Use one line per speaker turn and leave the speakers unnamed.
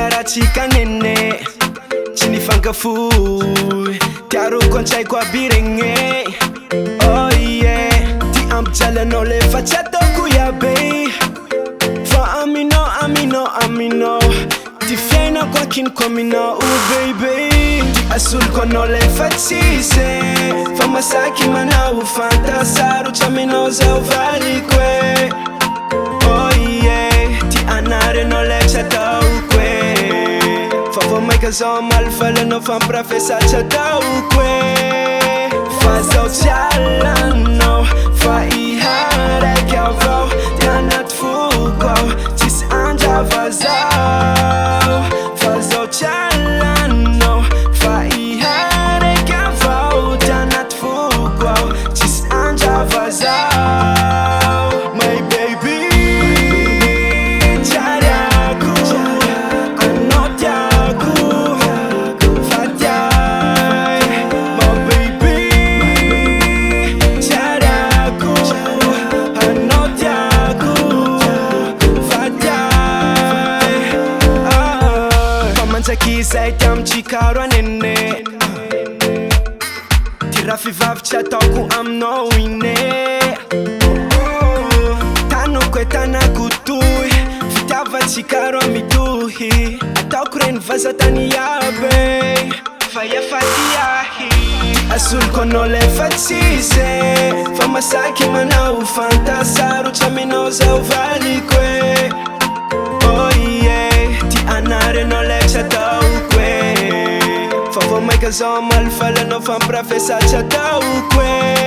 karatsika nene tsy nifankafoy tiaroko antsaiko aby regny oh yeah ty ampijaly anao le fa tsy ataoko iabe fa aminao ty fiainako akiniko aminao baby asoloko anao le fa tsisy fa masaky manao fantasarotsy aminao zao valiko e oh yeah ty anaranao le tsy ataoko e fa vao maika zao malifaly anao fampiravesa tsy ataoko e fa zao tsy alanao fa iharaiky avao ty anaty foko ao tsisy andrava zao fa zao tsy alanao fa iharaiky avao ty anaty foko ao tsisy andrava zao my baby tiariako anao tiako fa tiay my baby tiariako anao tiako fa tiay fa manjaky zay ty amtsikaro anene ty raha fivavy tsy ataoko aminao ine tanoko e tanako toy fitiavantsika mitohy ataoko reny vazatany iaby fa efaty ahy asoloko anao le fa tsisy fa masaky manao fantasarotsy aminao zao valiko e oh yeah ty anaranao le tsy ataoko e fa vao maika zao malifaly anao fampiravesa tsy ataoko e